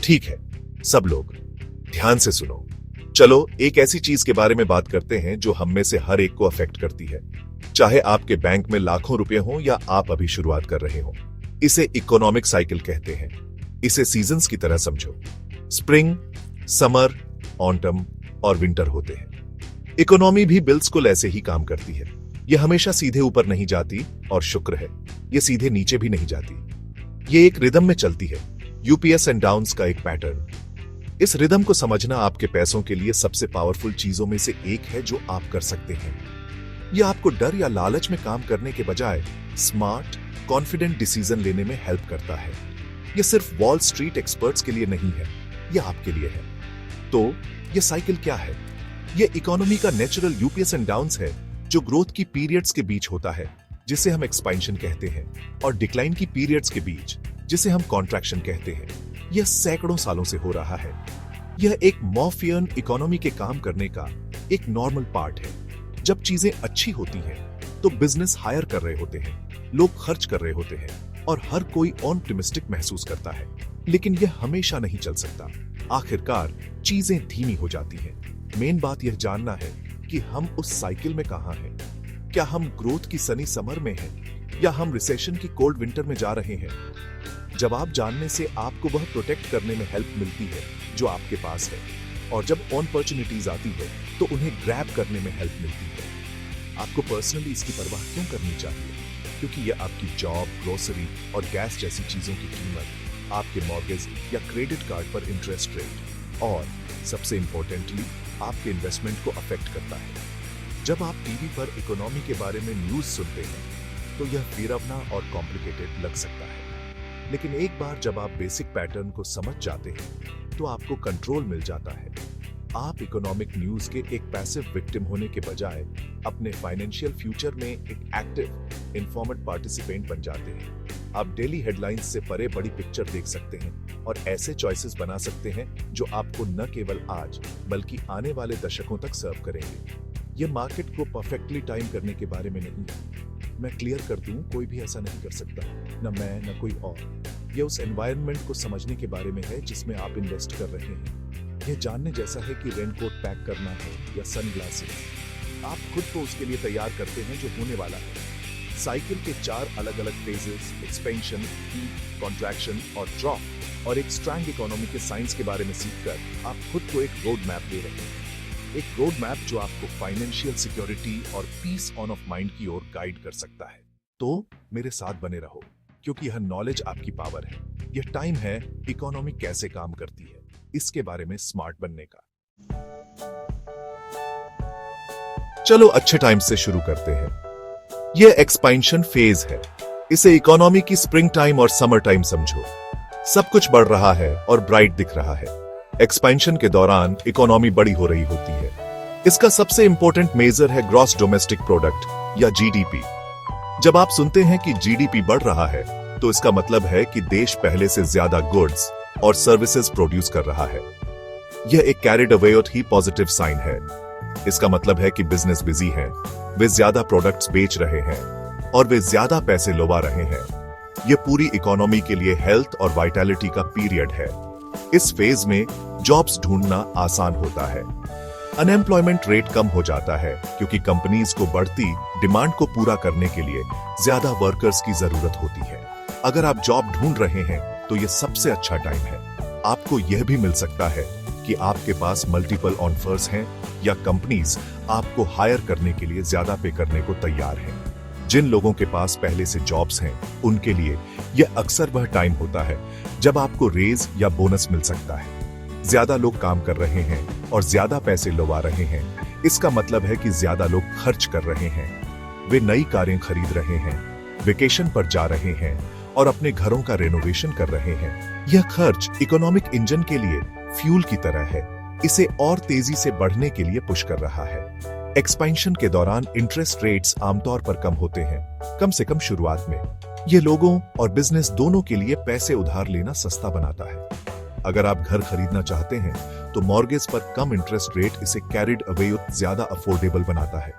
ठीक है, सब लोग ध्यान से सुनो। चलो एक ऐसी चीज के बारे में बात करते हैं जो हम में से हर एक को अफेक्ट करती है, चाहे आपके बैंक में लाखों रुपए हो या आप अभी शुरुआत कर रहे हो। इसे इकोनॉमिक साइकिल कहते हैं। इसे सीजन्स की तरह समझो। स्प्रिंग, समर, ऑटम और विंटर होते हैं। इकोनॉमी भी बिल्कुल ऐसे ही काम करती है। यह हमेशा सीधे ऊपर नहीं जाती और शुक्र है, यह सीधे नीचे भी नहीं जाती। ये एक रिदम में चलती है, यूपीएस एंड डाउन्स का एक पैटर्न। इस रिदम को समझना आपके पैसों के लिए सबसे पावरफुल चीजों में से एक है जो आप कर सकते हैं। यह आपको डर या लालच में काम करने के बजाय स्मार्ट, कॉन्फिडेंट डिसीजन लेने में हेल्प करता है। यह सिर्फ वॉल स्ट्रीट एक्सपर्ट्स के लिए नहीं है, यह आपके लिए है। तो यह साइकिल क्या है? यह इकोनॉमी का नेचुरल यूपीएस एंड डाउन्स है जो ग्रोथ की पीरियड्स के बीच होता है, जिसे हम एक्सपेंशन कहते हैं, और डिक्लाइन की पीरियड्स के बीच, जिसे हम कॉन्ट्रैक्शन कहते हैं। यह सैकड़ों सालों से हो रहा है। यह एक मॉर्फियन इकोनॉमी के काम करने का एक नॉर्मल पार्ट है। जब चीजें अच्छी होती हैं, तो बिजनेस हायर कर रहे होते हैं, लोग खर्च कर रहे होते हैं और हर कोई ऑप्टिमिस्टिक महसूस करता है। लेकिन यह हमेशा नहीं चल सकता। आखिरकार चीजें धीमी हो जाती हैं। मेन बात यह जानना है कि हम उस साइकिल में कहां हैं। क्या हम ग्रोथ की सनी समर में हैं या हम रिसेशन की कोल्ड विंटर में जा रहे हैं? जवाब जानने से आपको वह प्रोटेक्ट करने में हेल्प मिलती है जो आपके पास है, और जब अपॉर्चुनिटीज आती है तो उन्हें ग्रैब करने में हेल्प मिलती है। आपको पर्सनली इसकी परवाह क्यों करनी चाहिए? क्योंकि यह आपकी जॉब, ग्रोसरी और गैस जैसी चीजों की कीमत, आपके मॉर्गेज या क्रेडिट कार्ड पर इंटरेस्ट रेट, और सबसे इंपॉर्टेंटली आपके इन्वेस्टमेंट को अफेक्ट करता है। जब आप टीवी पर इकोनॉमी के बारे में न्यूज सुनते हैं तो यह डरावना और कॉम्प्लिकेटेड लग सकता है, लेकिन एक बार जब आप बेसिक पैटर्न को समझ जाते हैं तो आपको कंट्रोल मिल जाता है। आप इकोनॉमिक न्यूज के एक पैसिव विक्टिम होने के बजाय अपने फाइनेंशियल फ्यूचर में एक एक्टिव, इन्फॉर्मेड पार्टिसिपेंट बन जाते हैं। आप डेली हेडलाइंस से परे बड़ी पिक्चर देख सकते हैं और ऐसे चॉइसेस बना सकते हैं जो आपको न केवल आज बल्कि आने वाले दशकों तक सर्व करेंगे। यह मार्केट को परफेक्टली टाइम करने के बारे में नहीं है। मैं क्लियर कर दूं, कोई भी ऐसा नहीं कर सकता, न मैं न कोई और। यह उस एनवायरनमेंट को समझने के बारे में है जिसमें आप इन्वेस्ट कर रहे हैं। यह जानने जैसा है कि रेनकोट पैक करना है या सनग्लासेस। आप खुद को उसके लिए तैयार करते हैं जो होने वाला है। साइकिल के 4 अलग अलग फेजेस, एक्सपेंशन, पीक, कॉन्ट्रैक्शन और ड्रॉप, और एक स्ट्रॉन्ग इकोनॉमी के साइंस के बारे में सीखकर आप खुद को एक रोड मैप दे रहे हैं। एक रोड मैप जो आपको फाइनेंशियल सिक्योरिटी और पीस ऑन ऑफ माइंड की ओर गाइड कर सकता है। तो मेरे साथ बने रहो, क्योंकि यह नॉलेज आपकी पावर है। यह टाइम है इकोनॉमी कैसे काम करती है, इसके बारे में स्मार्ट बनने का। चलो अच्छे टाइम से शुरू करते हैं। यह एक्सपेंशन फेज है। इसे इकोनॉमी की स्प्रिंग टाइम और समर टाइम समझो। सब कुछ बढ़ रहा है और ब्राइट दिख रहा है। एक्सपेंशन के दौरान इकोनॉमी बड़ी हो रही होती है। इसका सबसे इंपॉर्टेंट मेजर है ग्रॉस डोमेस्टिक प्रोडक्ट या जीडीपी। जब आप सुनते हैं कि जीडीपी बढ़ रहा है तो इसका मतलब है कि देश पहले से ज्यादा गुड्स और सर्विसेज प्रोड्यूस कर रहा है। यह एक carried away he positive sign है। इसका मतलब है कि बिजनेस बिजी है, वे ज्यादा प्रोडक्ट्स बेच रहे हैं और वे ज्यादा पैसे लुभा रहे हैं। यह पूरी इकोनॉमी के लिए हेल्थ और वाइटैलिटी का पीरियड है। इस फेज में जॉब्स ढूंढना आसान होता है। अनएम्प्लॉयमेंट रेट कम हो जाता है क्योंकि कंपनीज को बढ़ती डिमांड को पूरा करने के लिए ज्यादा वर्कर्स की जरूरत होती है। अगर आप जॉब ढूंढ रहे हैं तो यह सबसे अच्छा टाइम है। आपको यह भी मिल सकता है कि आपके पास मल्टीपल ऑफर्स हैं या कंपनीज आपको हायर करने के लिए ज्यादा पे करने को तैयार हैं। जिन लोगों के पास पहले से जॉब्स हैं, उनके लिए यह अक्सर वह टाइम होता है जब आपको रेज या बोनस मिल सकता है। ज्यादा लोग काम कर रहे हैं और ज्यादा पैसे लुभा रहे हैं। इसका मतलब है कि ज्यादा लोग खर्च कर रहे हैं। वे नई कारें खरीद रहे हैं, वेकेशन पर जा रहे हैं और अपने घरों का रेनोवेशन कर रहे हैं। यह खर्च इकोनॉमिक इंजन के लिए फ्यूल की तरह है। इसे और तेजी से बढ़ने के लिए पुश कर रहा है। एक्सपेंशन के दौरान इंटरेस्ट रेट्स आमतौर पर कम होते हैं, कम से कम शुरुआत में। यह लोगों और बिजनेस दोनों के लिए पैसे उधार लेना सस्ता बनाता है। अगर आप घर खरीदना चाहते हैं तो मॉर्गेज पर कम इंटरेस्ट रेट इसे कैरिड अवे ज्यादा अफोर्डेबल बनाता है।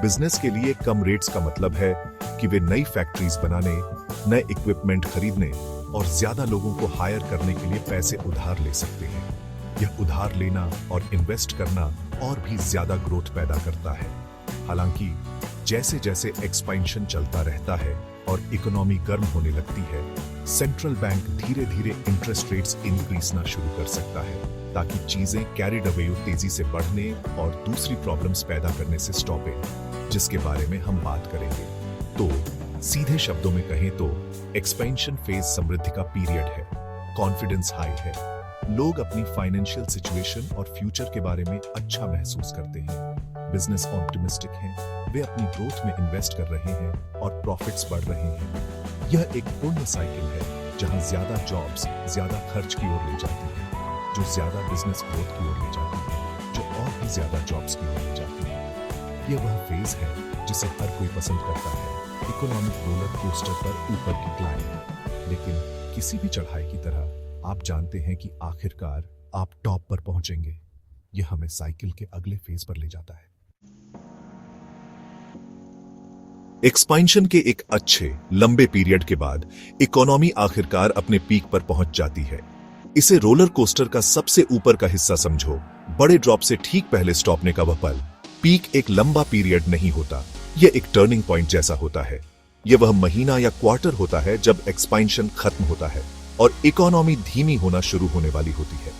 बिजनेस के लिए कम रेट्स का मतलब है कि वे नई फैक्ट्रीज बनाने, नए इक्विपमेंट खरीदने और ज्यादा लोगों को हायर करने के लिए पैसे उधार ले सकते हैं। यह उधार लेना और इन्वेस्ट करना और भी ज्यादा ग्रोथ पैदा करता है। हालांकि जैसे जैसे एक्सपेंशन चलता रहता है और इकोनॉमी गर्म होने लगती है, सेंट्रल बैंक धीरे धीरे इंटरेस्ट रेट्स इंक्रीज ना शुरू कर सकता है, ताकि चीजें कैरिड अवे तेजी से बढ़ने और दूसरी प्रॉब्लम्स पैदा करने से स्टॉपें, जिसके बारे में हम बात करेंगे। तो सीधे शब्दों में कहें तो एक्सपेंशन फेज समृद्धि का पीरियड है। कॉन्फिडेंस हाई है, लोग अपनी फाइनेंशियल सिचुएशन और फ्यूचर के बारे में अच्छा महसूस करते हैं। बिजनेस ऑप्टिमिस्टिक हैं, वे अपनी ग्रोथ में इन्वेस्ट कर रहे हैं और प्रॉफिट्स बढ़ रहे हैं। यह एक पूर्ण साइकिल है जहां ज्यादा जॉब्स ज्यादा खर्च की ओर ले जाती है, जो ज्यादा बिजनेस ग्रोथ की ओर ले जाती है, जो और भी ज्यादा जॉब्स की ओर ले जाती है। यह वह फेज है जिसे हर कोई पसंद करता है, इकोनॉमिक रोलर कोस्टर पर ऊपर की क्लाइंब। लेकिन किसी भी चढ़ाई की तरह आप जानते हैं कि आखिरकार आप टॉप पर पहुंचेंगे। यह हमें साइकिल के अगले फेज पर ले जाता है। एक्सपेंशन के एक अच्छे लंबे पीरियड के बाद इकोनॉमी आखिरकार अपने पीक पर पहुंच जाती है। इसे रोलर कोस्टर का सबसे ऊपर का हिस्सा समझो। बड़े ड्रॉप से ठीक पहले स्टॉपने का वह पल। पीक एक लंबा पीरियड नहीं होता, यह एक टर्निंग पॉइंट जैसा होता है। यह वह महीना या क्वार्टर होता है जब एक्सपेंशन खत्म होता है और इकोनॉमी धीमी होना शुरू होने वाली होती है।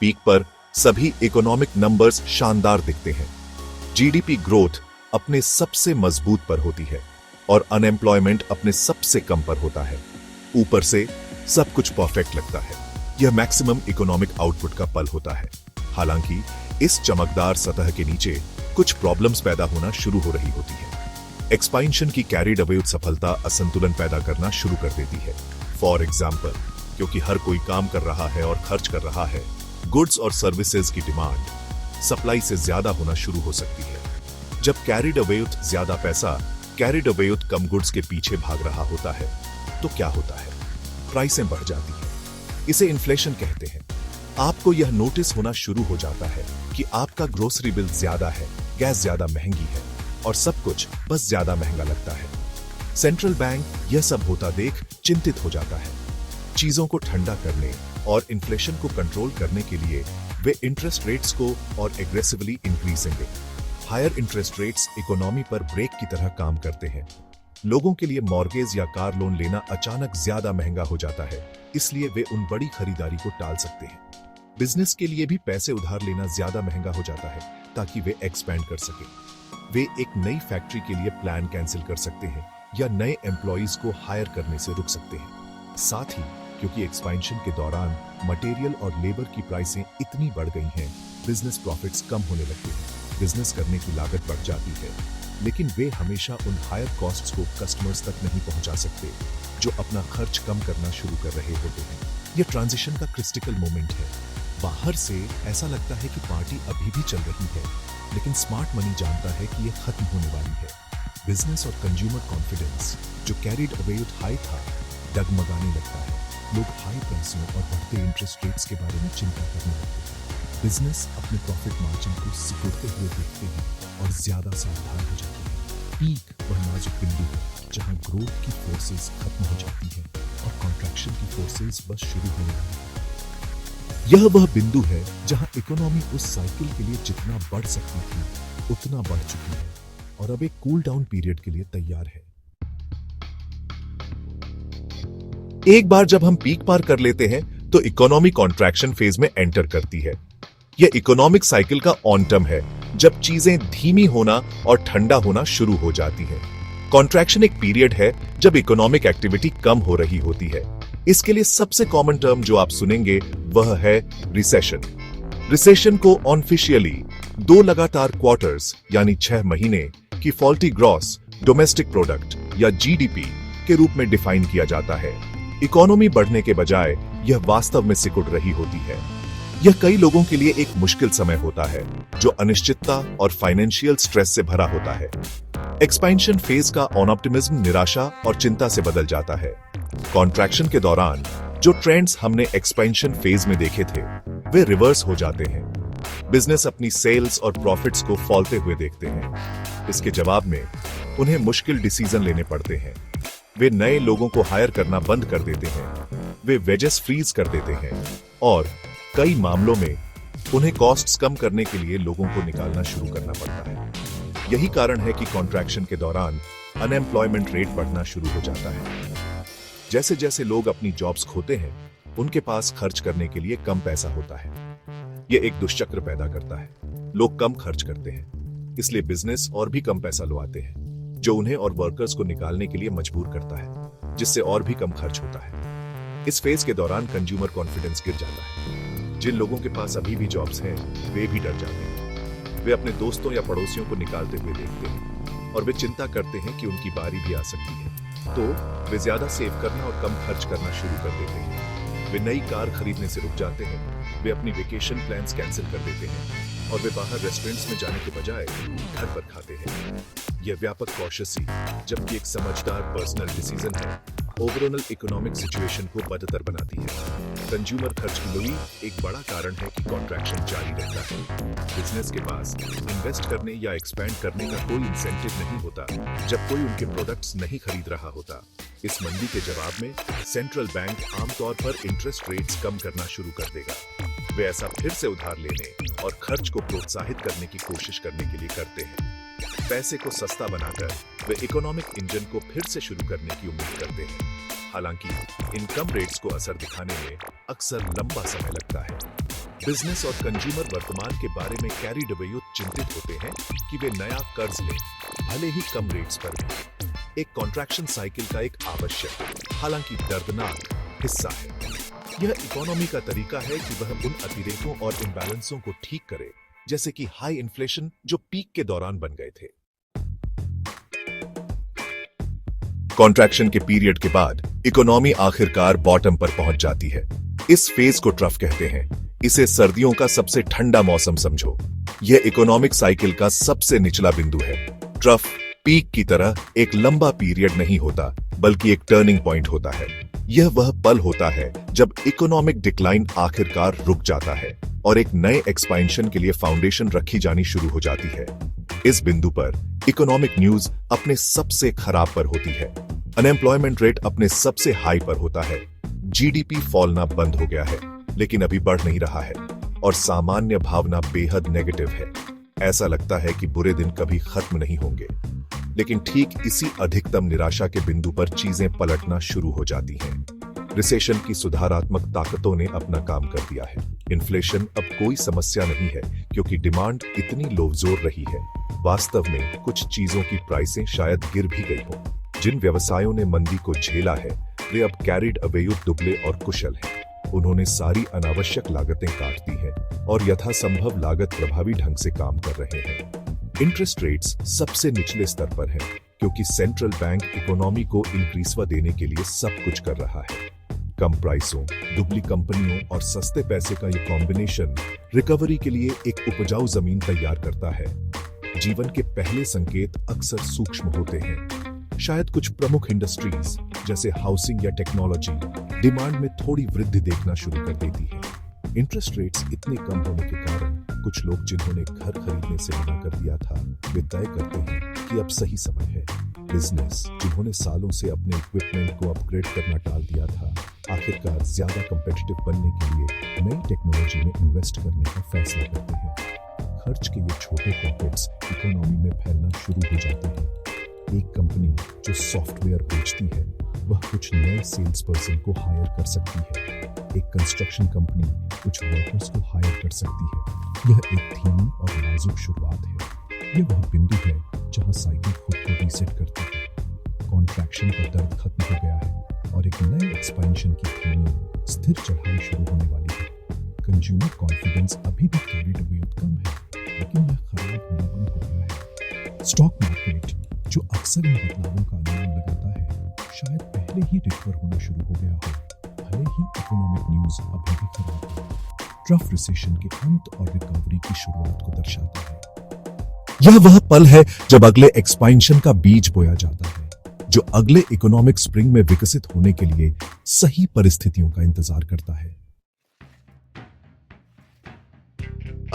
पीक पर सभी इकोनॉमिक नंबर्स शानदार दिखते हैं। जीडीपी ग्रोथ अपने सबसे मजबूत पर होती है और अनएम्प्लॉयमेंट अपने सबसे कम पर होता है। ऊपर से सब कुछ परफेक्ट लगता है। यह मैक्सिमम इकोनॉमिक आउटपुट का पल होता है। हालांकि इस चमकदार सतह के नीचे कुछ प्रॉब्लम्स पैदा होना शुरू हो रही होती है। एक्सपेंशन की कैरिड अवे सफलता असंतुलन पैदा करना शुरू कर देती है। फॉर एग्जाम्पल, क्योंकि हर कोई काम कर रहा है और खर्च कर रहा है, गुड्स और सर्विसेज की डिमांड सप्लाई से ज्यादा होना शुरू हो सकती है। जब कैरिड अवे ज्यादा पैसा कैरिड अवे कम गुड्स के पीछे भाग रहा होता है, तो क्या होता है? प्राइसें बढ़ जाती है। इसे इन्फ्लेशन कहते हैं। आपको यह नोटिस होना शुरू हो जाता है कि आपका ग्रोसरी बिल ज्यादा है, गैस ज्यादा महंगी है और सब कुछ बस ज्यादा महंगा लगता है। सेंट्रल बैंक यह सब होता देख चिंतित हो जाता है। चीजों को ठंडा करने और इन्फ्लेशन को कंट्रोल करने के लिए वे इंटरेस्ट रेट्स को और एग्रेसिवली इंक्रीज करेंगे। हायर इंटरेस्ट रेट्स इकोनॉमी पर ब्रेक की तरह काम करते हैं। लोगों के लिए मॉर्गेज या कार लोन लेना अचानक ज्यादा महंगा हो जाता है, इसलिए वे उन बड़ी खरीदारी को टाल सकते हैं। बिजनेस के लिए भी पैसे उधार लेना ज्यादा महंगा हो जाता है ताकि वे एक्सपैंड कर सके। वे एक नई फैक्ट्री के लिए प्लान कैंसिल कर सकते हैं या नए एम्प्लॉइज को हायर करने से रुक सकते हैं। साथ ही क्योंकि एक्सपेंशन के दौरान मटेरियल और लेबर की प्राइसें इतनी बढ़ गई हैं, बिजनेस प्रॉफिट्स कम होने लगते हैं। बिजनेस करने की लागत बढ़ जाती है, लेकिन वे हमेशा उन हायर कॉस्ट्स को कस्टमर्स तक नहीं पहुंचा सकते जो अपना खर्च कम करना शुरू कर रहे होते हैं। यह ट्रांजिशन का क्रिटिकल मोमेंट है। बाहर से ऐसा लगता है कि पार्टी अभी भी चल रही है, लेकिन स्मार्ट मनी जानता है कि यह खत्म होने वाली है। बिजनेस और कंज्यूमर कॉन्फिडेंस जो कैरिड अवे हाई था, डगमगाने लगता है। लोग हाई प्राइसों और बढ़ते इंटरेस्ट रेट्स के बारे में चिंता करने लगते हैं। बिजनेस अपने प्रॉफिट मार्जिन को सिकुड़ते हुए देखते हैं और ज्यादा सावधान हो जाते हैं। पीक वह नाजुक बिंदु है जहां ग्रोथ की फोर्सेस खत्म हो जाती है और कॉन्ट्रैक्शन की फोर्सेस बस शुरू होने लगती है। यह वह बिंदु है जहां इकोनॉमी उस साइकिल के लिए जितना बढ़ सकती थी उतना बढ़ चुकी है और अब एक कूल डाउन पीरियड के लिए तैयार है। एक बार जब हम पीक पार कर लेते हैं तो इकोनॉमी कॉन्ट्रैक्शन फेज में एंटर करती है। यह इकोनॉमिक साइकिल का ऑन टर्म है जब चीजें धीमी होना और ठंडा होना शुरू हो जाती हैं। कॉन्ट्रैक्शन एक पीरियड है जब इकोनॉमिक एक्टिविटी कम हो रही होती है। इसके लिए सबसे कॉमन टर्म जो आप सुनेंगे वह है रिसेशन। रिसेशन को ऑफिशियली 2 लगातार क्वार्टर्स यानी 6 महीने की फॉल्टी ग्रॉस डोमेस्टिक प्रोडक्ट या जीडीपी के रूप में डिफाइन किया जाता है। इकोनॉमी बढ़ने के बजाय यह वास्तव में सिकुड़ रही होती है। यह कई लोगों के लिए एक मुश्किल समय होता है जो अनिश्चितता और फाइनेंशियल स्ट्रेस से भरा होता है। एक्सपेंशन फेज का ऑप्टिमिज्म निराशा और चिंता से बदल जाता है। कॉन्ट्रैक्शन के दौरान जो ट्रेंड्स हमने एक्सपेंशन फेज में देखे थे वे रिवर्स हो जाते हैं। बिजनेस अपनी सेल्स और प्रॉफिट्स को फॉलते हुए देखते हैं। इसके जवाब में उन्हें मुश्किल डिसीजन लेने पड़ते हैं। वे नए लोगों को हायर करना बंद कर देते हैं, वे वेजेस फ्रीज कर देते हैं और कई मामलों में उन्हें कॉस्ट्स कम करने के लिए लोगों को निकालना शुरू करना पड़ता है। यही कारण है कि कॉन्ट्रैक्शन के दौरान अनएम्प्लॉयमेंट रेट बढ़ना शुरू हो जाता है। जैसे जैसे लोग अपनी जॉब्स खोते हैं, उनके पास खर्च करने के लिए कम पैसा होता है। यह एक दुष्चक्र पैदा करता है। लोग कम खर्च करते हैं, इसलिए बिजनेस और भी कम पैसा लुआते हैं, जो उन्हें और वर्कर्स को निकालने के लिए मजबूर करता है, जिससे और भी कम खर्च होता है। इस फेज के दौरान कंज्यूमर कॉन्फिडेंस गिर जाता है। जिन लोगों के पास अभी भी जॉब्स हैं, वे भी डर जाते हैं। वे अपने दोस्तों या पड़ोसियों को निकालते हुए देखते हैं और वे चिंता करते हैं कि उनकी बारी भी आ सकती है। तो वे ज्यादा सेव करना और कम खर्च करना शुरू कर देते हैं। वे नई कार खरीदने से रुक जाते हैं, वे अपनी वेकेशन प्लान्स कैंसिल कर देते हैं और वे बाहर रेस्टोरेंट्स में जाने के बजाय घर पर खाते हैं। यह व्यापक कॉशसी, जबकि एक समझदार पर्सनल डिसीजन है, ओवरऑल इकोनॉमिक सिचुएशन को बदतर बनाती है। कंज्यूमर खर्च की लोई एक बड़ा कारण है कि कॉन्ट्रैक्शन जारी रहता है। बिजनेस के पास इन्वेस्ट करने या एक्सपैंड करने का कोई इंसेंटिव नहीं होता जब कोई उनके प्रोडक्ट्स नहीं खरीद रहा होता। इस मंदी के जवाब में सेंट्रल बैंक आमतौर पर इंटरेस्ट रेट्स कम करना शुरू कर देगा। वे ऐसा फिर से उधार लेने और खर्च को प्रोत्साहित करने की कोशिश करने के लिए करते हैं। पैसे को सस्ता बनाकर वे इकोनॉमिक इंजन को फिर से शुरू करने की उम्मीद करते हैं। हालांकि इनकम रेट्स को असर दिखाने में अक्सर लंबा समय लगता है। बिजनेस और कंज्यूमर वर्तमान के बारे में कैरिड अवे चिंतित होते हैं कि वे नया कर्ज लें, भले ही कम रेट्स पर भी। एक कॉन्ट्रैक्शन साइकिल का एक आवश्यक, हालांकि दर्दनाक हिस्सा है। यह इकोनॉमी का तरीका है कि वह उन अतिरेकों और इम्बैलेंसों को ठीक करे, जैसे कि हाई इन्फ्लेशन जो पीक के दौरान बन गए थे। कॉन्ट्रैक्शन के पीरियड के बाद इकोनॉमी आखिरकार बॉटम पर पहुंच जाती है। इस फेज को ट्रफ कहते हैं। इसे सर्दियों का सबसे ठंडा मौसम समझो। यह इकोनॉमिक साइकिल का सबसे निचला बिंदु है। ट्रफ पीक की तरह एक लंबा पीरियड नहीं होता, बल्कि एक टर्निंग पॉइंट होता है। यह वह पल होता है जब इकोनॉमिक डिक्लाइन आखिरकार रुक जाता है और एक नए एक्सपेंशन के लिए फाउंडेशन रखी जानी शुरू हो जाती है। इस बिंदु पर इकोनॉमिक न्यूज अपने सबसे खराब पर होती है। अनएम्प्लॉयमेंट रेट अपने सबसे हाई पर होता है। जीडीपी फॉलना बंद हो गया है, लेकिन अभी बढ़ नहीं रहा है और सामान्य भावना बेहद नेगेटिव है। ऐसा लगता है कि बुरे दिन कभी खत्म नहीं होंगे। लेकिन ठीक इसी अधिकतम निराशा के बिंदु पर चीजें पलटना शुरू हो जाती हैं। रिसेशन की सुधारात्मक ताकतों ने अपना काम कर दिया है। इन्फ्लेशन अब कोई समस्या नहीं है, क्योंकि डिमांड इतनी लोजोर रही है। वास्तव में कुछ चीजों की प्राइसें शायद गिर भी गई हो। जिन व्यवसायों ने मंदी को झेला है, वे अब कैरिड अवे दुबले और कुशल हैं। उन्होंने सारी अनावश्यक लागतें काट दी हैं और यथासंभव लागत प्रभावी ढंग से काम कर रहे हैं। इंटरेस्ट रेट्स सबसे निचले स्तर पर हैं, क्योंकि सेंट्रल बैंक इकोनॉमी को इंक्रीजवा देने के लिए सब कुछ कर रहा है। कम प्राइसों, दुबली कंपनियों और सस्ते पैसे का यह कॉम्बिनेशन रिकवरी के लिए एक उपजाऊ जमीन तैयार करता है। जीवन के पहले संकेत अक्सर सूक्ष्म होते हैं। शायद कुछ प्रमुख इंडस्ट्रीज जैसे हाउसिंग या टेक्नोलॉजी डिमांड में थोड़ी वृद्धि देखना शुरू कर देती है। इंटरेस्ट रेट्स इतने कम होने के कारण कुछ लोग जिन्होंने घर खरीदने से मना कर दिया था, वे तय करते हैं कि अब सही समय है। बिजनेस जिन्होंने सालों से अपने इक्विपमेंट को अपग्रेड करना टाल दिया था, आखिरकार ज्यादा कंपेटिटिव बनने के लिए नई टेक्नोलॉजी में इन्वेस्ट करने का फैसला करते हैं। खर्च के ये छोटे पॉकेट्स इकोनॉमी में फैलना शुरू हो जाते हैं। एक कंपनी जो सॉफ्टवेयर बेचती है, वह कुछ नए सेल्स पर्सन को हायर कर सकती है। एक कंस्ट्रक्शन कंपनी कुछ वर्कर्स को हायर कर सकती है। यह एक धीमी और नाजुक शुरुआत है। यह वह बिंदु है जहां साइकिल खुद को रीसेट करती है। कॉन्ट्रैक्शन का दर्द खत्म हो गया है और एक नए एक्सपेंशन की धीमी स्थिर चढ़ाई शुरू होने वाली है। कंज्यूमर कॉन्फिडेंस अभी भी कैरिड अवे कम है, लेकिन यह खराब होना बंद हो गया है। स्टॉक मार्केट जो अक्सर इन बदलावों का अनुमान लगाता है, शायद पहले ही रिकवर होना शुरू हो गया हो, भले ही इकोनॉमिक न्यूज अभी भी खराब हो। ट्रफ रिसेशन के अंत और रिकवरी की शुरुआत को दर्शाता है। यह वह पल है जब अगले एक्सपेंशन का बीज बोया जाता है, जो अगले इकोनॉमिक स्प्रिंग में विकसित होने के लिए सही परिस्थितियों का इंतजार करता है।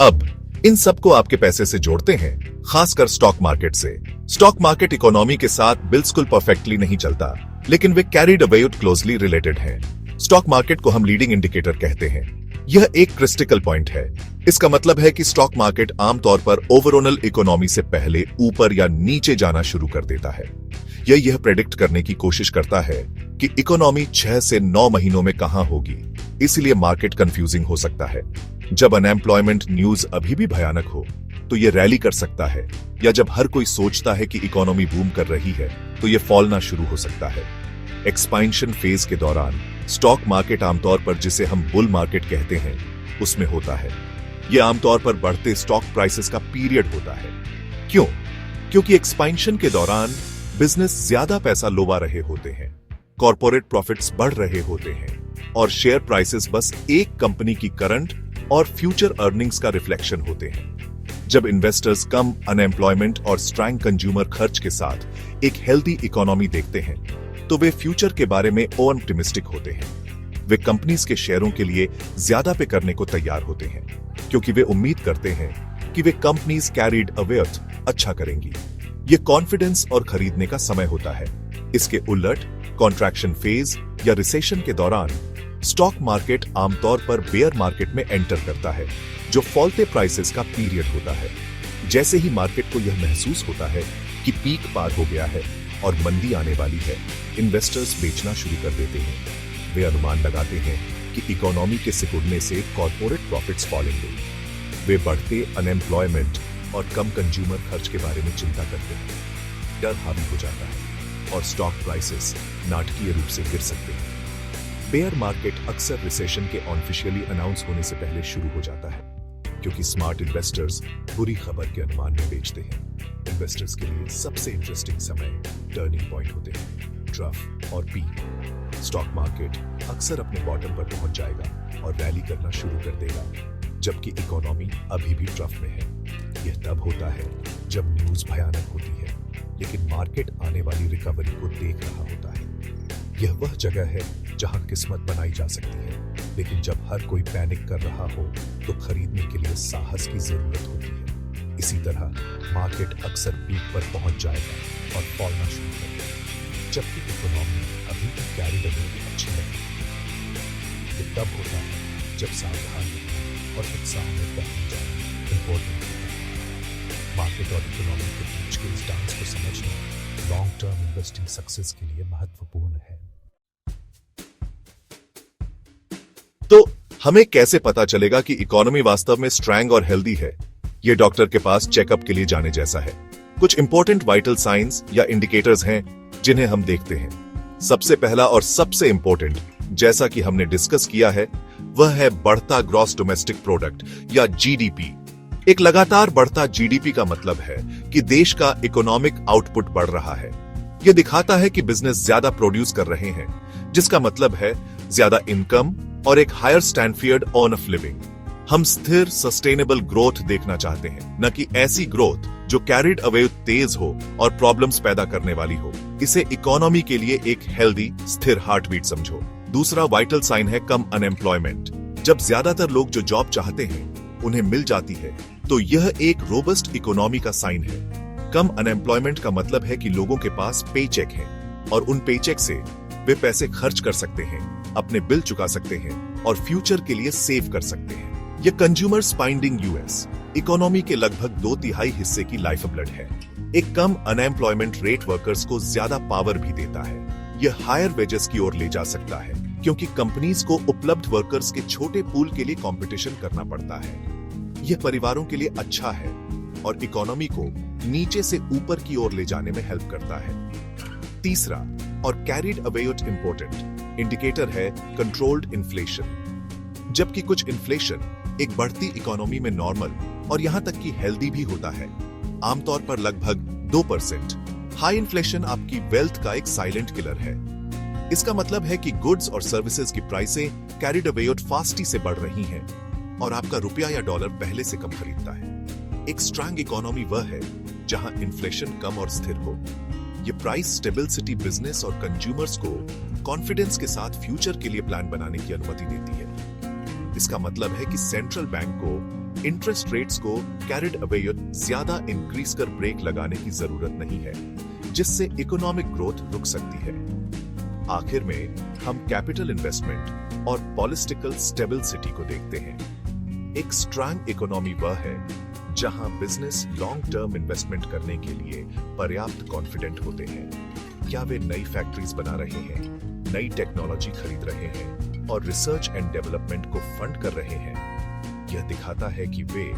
अब इन सबको आपके पैसे से जोड़ते हैं, खासकर स्टॉक मार्केट से। स्टॉक मार्केट इकोनॉमी के साथ बिल्कुल परफेक्टली नहीं चलता। लेकिन वे कैरिड अवे क्लोजली रिलेटेड हैं। स्टॉक मार्केट को हम लीडिंग इंडिकेटर कहते हैं। यह एक क्रिटिकल पॉइंट है। इसका मतलब है कि स्टॉक मार्केट आमतौर पर ओवरऑल इकोनॉमी से पहले ऊपर या नीचे जाना शुरू कर देता है। यह प्रेडिक्ट करने की कोशिश करता है कि इकोनॉमी 6 से 9 महीनों में कहां होगी। इसलिए मार्केट कंफ्यूजिंग हो सकता है। जब अनएम्प्लॉयमेंट न्यूज अभी भी भयानक हो तो यह रैली कर सकता है, या जब हर कोई सोचता है कि इकोनॉमी बूम कर रही है तो यह फॉलना शुरू हो सकता है। एक्सपेंशन फेज के दौरान स्टॉक मार्केट आमतौर पर, जिसे हम बुल मार्केट कहते हैं, उसमें होता है। यह आमतौर पर बढ़ते स्टॉक प्राइसेस का पीरियड होता है। क्यों? क्योंकि एक्सपेंशन के दौरान बिजनेस ज्यादा पैसा लुभा रहे होते हैं, कॉर्पोरेट प्रॉफिट्स बढ़ रहे होते हैं और शेयर प्राइसेस बस एक कंपनी की करंट और फ्यूचर अर्निंग्स का रिफ्लेक्शन होते हैं। जब इन्वेस्टर्स कम अनएम्प्लॉयमेंट और स्ट्रांग कंज्यूमर खर्च के साथ एक हेल्दी इकोनॉमी देखते हैं तो वे फ्यूचर के बारे में ऑप्टिमिस्टिक होते हैं। वे कंपनीज के शेयरों के लिए ज्यादा पे करने को तैयार होते हैं, क्योंकि वे उम्मीद करते हैं कि वे कंपनीज कैरिड अवे अच्छा करेंगी। ये कॉन्फिडेंस और खरीदने का समय होता है। इसके उलट कॉन्ट्रैक्शन फेज या रिसेशन के दौरान स्टॉक मार्केट आमतौर पर बेयर मार्केट में एंटर करता है, जो फॉलते प्राइसेस का पीरियड होता है। जैसे ही मार्केट को यह महसूस होता है कि पीक पार हो गया है और मंदी आने वाली है, इन्वेस्टर्स बेचना शुरू कर देते हैं। वे अनुमान लगाते हैं कि इकोनॉमी के सिकुड़ने से कॉर्पोरेट प्रॉफिट्स फॉलेंगे। वे बढ़ते अनएम्प्लॉयमेंट और कम कंज्यूमर खर्च के बारे में चिंता करते हैं। डर हावी हो जाता है और स्टॉक प्राइसेस नाटकीय रूप से गिर सकते हैं। बेयर मार्केट अक्सर रिसेशन के ऑफिशियली अनाउंस होने से पहले शुरू हो जाता है, क्योंकि स्मार्ट इन्वेस्टर्स बुरी खबर के अनुमान में बेचते हैं। इन्वेस्टर्स के लिए सबसे इंटरेस्टिंग समय टर्निंग पॉइंट होते हैं, ट्रफ और पीक। स्टॉक मार्केट अक्सर अपने बॉटम पर पहुंच जाएगा और रैली करना शुरू कर देगा, जबकि इकोनॉमी अभी भी ट्रफ में है। यह तब होता है जब न्यूज भयानक होती है, लेकिन मार्केट आने वाली रिकवरी को देख रहा होता है। यह वह जगह है जहां किस्मत बनाई जा सकती है, लेकिन जब हर कोई पैनिक कर रहा हो तो खरीदने के लिए साहस की जरूरत होती है। इसी तरह मार्केट अक्सर पीक पर पहुंच जाएगा और फॉलना शुरू कर देगा, जबकि इकोनॉमी अभी भी कैरिड अवे अच्छी लगती है। ये तब होता है जब सावधान रहना और उत्साह में बहने जाना इंपॉर्टेंट होता है। मार्केट और इकोनॉमी के बीच के इस डांस को समझना लॉन्ग टर्म इन्वेस्टिंग सक्सेस के लिए महत्वपूर्ण है। तो हमें कैसे पता चलेगा कि इकोनॉमी वास्तव में स्ट्रांग और हेल्दी है? ये डॉक्टर के पास चेकअप के लिए जाने जैसा है। कुछ इंपॉर्टेंट वाइटल साइंस या इंडिकेटर्स हैं जिन्हें हम देखते हैं। सबसे पहला और सबसे इंपॉर्टेंट, जैसा कि हमने डिस्कस किया है, वह है बढ़ता ग्रॉस डोमेस्टिक प्रोडक्ट या जीडीपी। एक लगातार बढ़ता जीडीपी का मतलब है कि देश का इकोनॉमिक आउटपुट बढ़ रहा है। यह दिखाता है कि बिजनेस ज्यादा प्रोड्यूस कर रहे हैं, जिसका मतलब है ज्यादा इनकम और एक हायर स्टैंडर्ड ऑफ लिविंग। हम स्थिर सस्टेनेबल ग्रोथ देखना चाहते हैं, न कि ऐसी ग्रोथ जो कैरिड अवे तेज हो और प्रॉब्लम्स पैदा करने वाली हो। इसे इकोनॉमी के लिए एक हेल्दी स्थिर हार्ट बीट समझो। दूसरा वाइटल साइन है कम अनएम्प्लॉयमेंट। जब ज्यादातर लोग जो जॉब चाहते हैं उन्हें मिल जाती है, तो यह एक रोबस्ट इकोनॉमी का साइन है। कम अनएम्प्लॉयमेंट का मतलब है कि लोगों के पास पे चेक है और उन पे चेक से वे पैसे खर्च कर सकते हैं, अपने बिल चुका सकते हैं और फ्यूचर के लिए सेव कर सकते हैं। यह कंज्यूमर स्पेंडिंग यूएस इकोनॉमी के लगभग 2/3 हिस्से की लाइफ ब्लड है। एक कम अनएम्प्लॉयमेंट रेट वर्कर्स को ज्यादा पावर भी देता है। यह हायर वेजेस की ओर ले जा सकता है, क्योंकि कंपनीज को उपलब्ध वर्कर्स के छोटे पूल के लिए कंपटीशन करना पड़ता है। यह परिवारों के लिए अच्छा है और इकोनॉमी को नीचे से ऊपर की ओर ले जाने में हेल्प करता है। तीसरा और कैरिड अवे इंपॉर्टेंट इंडिकेटर है कंट्रोल्ड इन्फ्लेशन। जबकि कुछ इन्फ्लेशन एक बढ़ती इकोनॉमी में नॉर्मल और यहां तक कि हेल्दी भी होता है, आमतौर पर लगभग 2%। हाई इन्फ्लेशन आपकी वेल्थ का एक साइलेंट किलर है। इसका मतलब है कि गुड्स और सर्विसेज की प्राइसें कैरिड अवे फास्टी से बढ़ रही हैं और आपका रुपया या डॉलर पहले से कम खरीदता है। एक स्ट्रांग इकोनॉमी वह है जहां इन्फ्लेशन कम और स्थिर हो। ये प्राइस स्टेबिलिटी बिजनेस और कंज्यूमर्स को कॉन्फिडेंस के साथ फ्यूचर के लिए प्लान बनाने की अनुमति देती है। इसका मतलब है कि सेंट्रल बैंक को इंटरेस्ट रेट्स को कैरिड अवे ज्यादा इंक्रीज कर ब्रेक लगाने की जरूरत नहीं है, जिससे इकोनॉमिक ग्रोथ रुक सकती है। आखिर में हम कैपिटल इन्वेस्टमेंट और पॉलिटिकल स्टेबिलिटी को देखते हैं। एक स्ट्रांग इकोनॉमी वह है जहां बिजनेस लॉन्ग टर्म इन्वेस्टमेंट करने के लिए पर्याप्त कॉन्फिडेंट होते हैं। क्या वे नई फैक्ट्रीज बना रहे हैं, नई टेक्नोलॉजी खरीद रहे हैं और रिसर्च एंड डेवलपमेंट को फंड कर रहे हैं? यह दिखाता है कि वे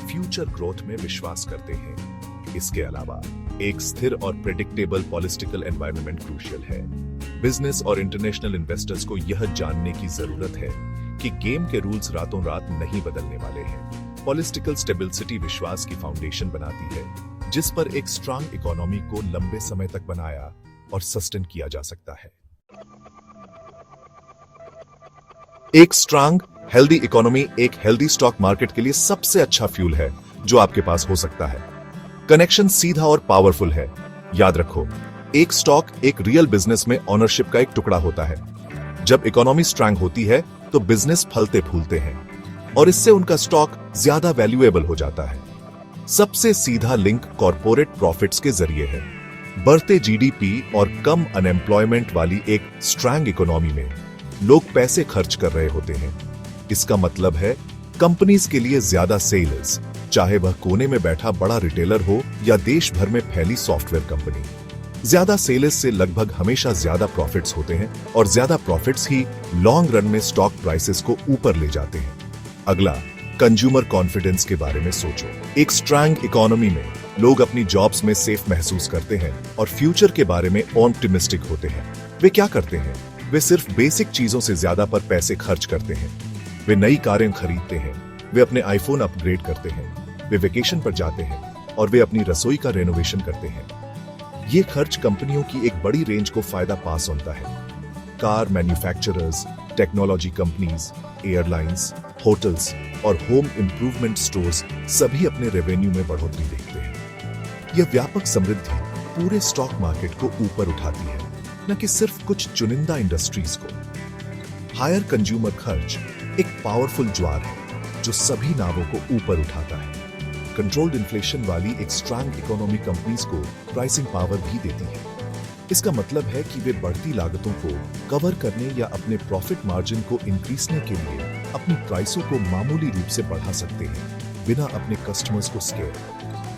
फ्यूचर ग्रोथ में विश्वास करते हैं। इसके अलावा एक स्थिर और प्रेडिक्टेबल पॉलिटिकल एनवायरनमेंट क्रूशियल है। बिजनेस और इंटरनेशनल इन्वेस्टर्स को यह जानने की जरूरत है कि गेम के रूल्स रातों रात नहीं बदलने वाले हैं। पॉलिटिकल स्टेबिलिटी विश्वास की फाउंडेशन बनाती है जिस पर एक स्ट्रांग इकोनॉमी को लंबे समय तक बनाया और सस्टेन किया जा सकता है। एक स्ट्रांग हेल्दी इकोनॉमी एक हेल्दी स्टॉक मार्केट के लिए सबसे अच्छा फ्यूल है जो आपके पास हो सकता है। कनेक्शन सीधा और पावरफुल है। याद रखो, एक स्टॉक एक रियल बिजनेस में ओनरशिप का एक टुकड़ा होता है। जब इकोनॉमी स्ट्रांग होती है तो बिजनेस फलते फूलते हैं और इससे उनका स्टॉक ज्यादा वैल्यूएबल हो जाता है। सबसे सीधा लिंक कॉर्पोरेट प्रॉफिट्स के जरिए है। बढ़ते जीडीपी और कम अनएम्प्लॉयमेंट वाली एक स्ट्रांग इकोनॉमी में लोग पैसे खर्च कर रहे होते हैं। इसका मतलब है कंपनीज के लिए ज्यादा सेल्स, चाहे वह कोने में बैठा बड़ा रिटेलर हो या देश भर में फैली सॉफ्टवेयर कंपनी। ज्यादा सेल्स से लगभग हमेशा ज्यादा प्रॉफिट्स होते हैं और ज्यादा प्रॉफिट्स ही लॉन्ग रन में स्टॉक प्राइसेस को ऊपर ले जाते हैं। अगला, कंज्यूमर कॉन्फिडेंस के बारे में सोचो। एक स्ट्रांग इकोनॉमी में लोग अपनी जॉब्स में सेफ महसूस करते हैं और फ्यूचर के बारे में ऑप्टिमिस्टिक होते हैं। वे क्या करते हैं? वे सिर्फ बेसिक चीजों से ज्यादा पर पैसे खर्च करते हैं। वे नई कारें खरीदते हैं, वे अपने आईफोन अपग्रेड करते हैं, वे वेकेशन पर जाते हैं और वे अपनी रसोई का रेनोवेशन करते हैं। ये खर्च कंपनियों की एक बड़ी रेंज को फायदा पास होता है। Car manufacturers, technology companies, airlines, hotels और होम इंप्रूवमेंट स्टोर्स सभी अपने रेवेन्यू में बढ़ोतरी देखते हैं। यह व्यापक समृद्धि पूरे स्टॉक मार्केट को ऊपर उठाती है, न कि सिर्फ कुछ चुनिंदा इंडस्ट्रीज को। हायर कंज्यूमर खर्च एक पावरफुल ज्वार है जो सभी नावों को ऊपर उठाता है। कंट्रोल्ड इन्फ्लेशन वाली एक स्ट्रांग इकोनॉमी कंपनीज को प्राइसिंग पावर भी देती है। इसका मतलब है कि वे बढ़ती लागतों को कवर करने या अपने प्रॉफिट मार्जिन को इंक्रीजने के लिए अपनी प्राइसों को मामूली रूप से बढ़ा सकते हैं बिना अपने कस्टमर्स को स्केयर।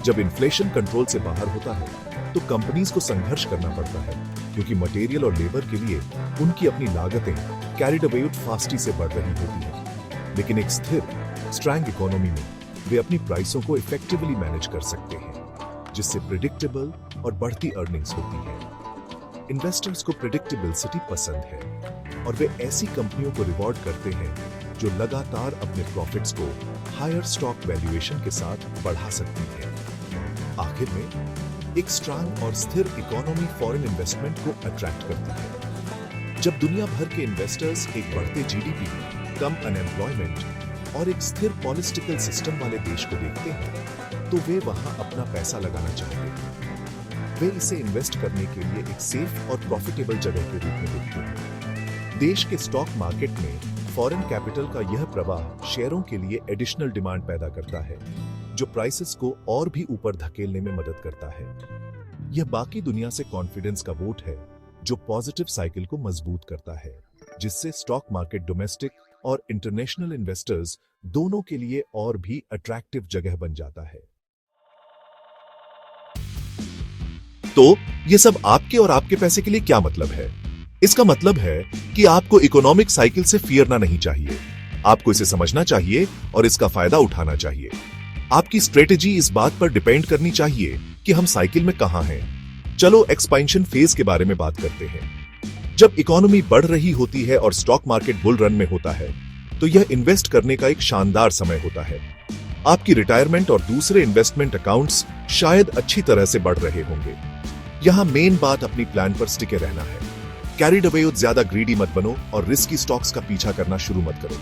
जब इन्फ्लेशन कंट्रोल से बाहर होता है तो कंपनीज को संघर्ष करना पड़ता है क्योंकि मटेरियल और लेबर के लिए उनकी अपनी लागतें कैरिड अवे फास्टी से बढ़ रही होती है। लेकिन एक स्थिर स्ट्रांग इकोनॉमी में वे अपनी प्राइसों को इफेक्टिवली मैनेज कर सकते हैं, जिससे प्रिडिक्टेबल और बढ़ती अर्निंग्स होती है। इन्वेस्टर्स को प्रिडिक्टेबिलिटी पसंद है और वे ऐसी कंपनियों को रिवॉर्ड करते हैं जो लगातार अपने प्रॉफिट्स को हायर स्टॉक वैल्यूएशन के साथ बढ़ा सकती है। आखिर में एक स्ट्रांग और स्थिर इकोनॉमी फॉरेन इन्वेस्टमेंट को अट्रैक्ट करती है। जब दुनिया भर के इन्वेस्टर्स एक बढ़ते जीडीपी, कम अनएम्प्लॉयमेंट और एक स्थिर पॉलिटिकल सिस्टम वाले देश को देखते हैं तो वे वहां अपना पैसा लगाना चाहते हैं। वे इसे इन्वेस्ट करने के लिए एक सेफ और प्रॉफिटेबल जगह के रूप में देखते हैं। देश के स्टॉक मार्केट में फॉरेन कैपिटल का यह प्रवाह शेयरों के लिए एडिशनल डिमांड पैदा करता है जो प्राइसेस को और भी ऊपर धकेलने में मदद करता है। यह बाकी दुनिया से कॉन्फिडेंस का वोट है जो पॉजिटिव साइकिल को मजबूत करता है, जिससे स्टॉक मार्केट डोमेस्टिक और इंटरनेशनल इन्वेस्टर्स दोनों के लिए और भी अट्रैक्टिव जगह बन जाता है। तो ये सब आपके और आपके पैसे के लिए क्या मतलब है? इसका मतलब है कि आपको इकोनॉमिक साइकिल से फियरना नहीं चाहिए। आपको इसे समझना चाहिए और इसका फायदा उठाना चाहिए। आपकी स्ट्रेटेजी इस बात पर डिपेंड करनी चाहिए कि हम साइकिल में कहां हैं। चलो एक्सपेंशन फेज के बारे में बात करते हैं। जब इकोनॉमी बढ़ रही होती है और स्टॉक मार्केट बुल रन में होता है तो यह इन्वेस्ट करने का एक शानदार समय होता है। आपकी रिटायरमेंट और दूसरे इन्वेस्टमेंट अकाउंट्स शायद अच्छी तरह से बढ़ रहे होंगे। यहां मेन बात अपनी प्लान पर स्टिके रहना है। कैरिड अवे ज्यादा ग्रीडी मत बनो और रिस्की स्टॉक्स का पीछा करना शुरू मत करो।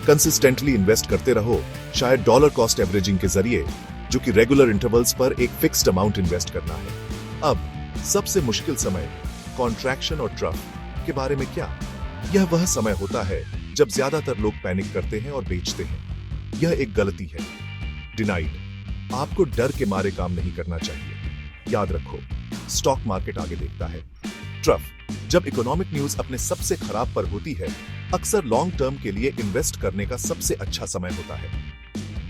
कंसिस्टेंटली इन्वेस्ट करते रहो, शायद डॉलर कॉस्ट एवरेजिंग के जरिए, जो कि रेगुलर इंटरवल्स पर एक फिक्स्ड अमाउंट इन्वेस्ट करना है। अब सबसे मुश्किल समय कॉन्ट्रैक्शन और ट्रफ के बारे में क्या? यह वह समय होता है जब ज्यादातर लोग पैनिक करते हैं और बेचते हैं। यह एक गलती है। डिनाइड। आपको डर के मारे काम नहीं करना चाहिए। याद रखो, स्टॉक मार्केट आगे देखता है। ट्रफ, जब इकोनॉमिक न्यूज अपने सबसे खराब पर होती है, अक्सर लॉन्ग टर्म के लिए इन्वेस्ट करने का सबसे अच्छा समय होता है।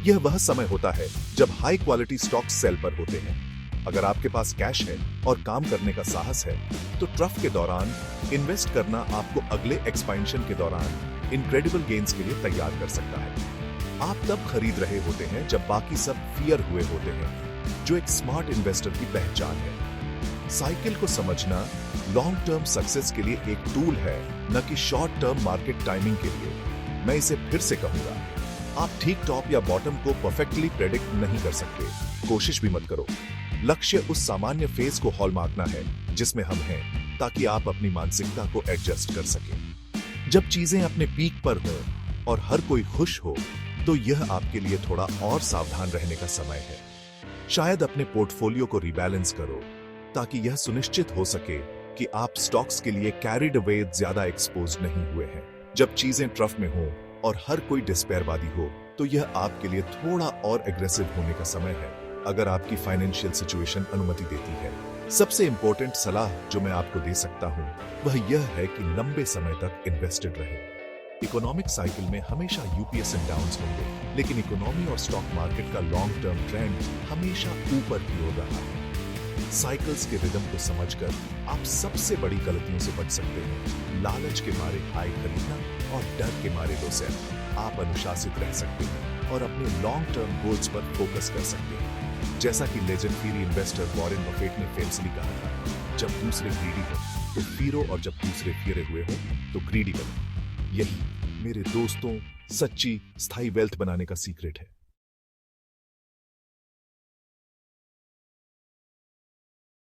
यह वह समय होता है जब हाई क्वालिटी स्टॉक्स सेल पर होते हैं। अगर आपके पास कैश है और काम करने का साहस है, तो ट्रफ के दौरान इन्वेस्ट करना आपको अगले एक्सपेंशन के दौरान इनक्रेडिबल गेन्स के लिए तैयार कर सकता है। आप तब खरीद रहे होते हैं जब बाकी सब फियर हुए होते हैं, जो एक स्मार्ट इन्वेस्टर की पहचान है। साइकिल को समझना लॉन्ग टर्म सक्सेस के लिए एक टूल है, न कि शॉर्ट टर्म मार्केट टाइमिंग के लिए। मैं इसे फिर से कहूंगा, आप ठीक टॉप या बॉटम को परफेक्टली प्रेडिक्ट नहीं कर सकते, कोशिश भी मत करो। लक्ष्य उस सामान्य फेज को हॉलमार्कना है जिसमें हम हैं, ताकि आप अपनी मानसिकता को एडजस्ट कर सकें। जब चीजें अपने पीक पर हों और हर कोई खुश हो, तो यह आपके लिए थोड़ा और सावधान रहने का समय है। शायद अपने पोर्टफोलियो को रिबैलेंस करो, ताकि यह सुनिश्चित हो सके कि आप स्टॉक्स के लिए कैरिड अवे ज्यादा एक्सपोज नहीं हुए हैं। जब चीजें ट्रफ में हो और हर कोई डिस्पेयरवादी हो, तो यह आपके लिए थोड़ा और एग्रेसिव होने का समय है, अगर आपकी फाइनेंशियल सिचुएशन अनुमति देती है। सबसे इंपॉर्टेंट सलाह जो मैं आपको दे सकता हूं, वह यह है कि लंबे समय तक इन्वेस्टेड रहे। इकोनॉमिक साइकिल में हमेशा यूपीएस एंड डाउन्स होंगे, लेकिन इकोनॉमी और स्टॉक मार्केट का लॉन्ग टर्म ट्रेंड हमेशा ऊपर की ओर रहा है। साइकिल्स के रिदम को समझकर आप सबसे बड़ी गलतियों से बच सकते हैं। लालच के मारे हाई खरीदना और डर के मारे लो सेल। आप अनुशासित रह सकते हैं और अपने लॉन्ग टर्म गोल्स पर फोकस कर सकते हैं। जैसा कि लेजेंडरी इन्वेस्टर वॉरेन बफेट ने फेमसली कहा था, जब दूसरे ग्रीडी हो तो फिरो, और जब दूसरे फिरे हुए हो तो ग्रीडी बनो। यही मेरे दोस्तों सच्ची स्थायी वेल्थ बनाने का सीक्रेट है।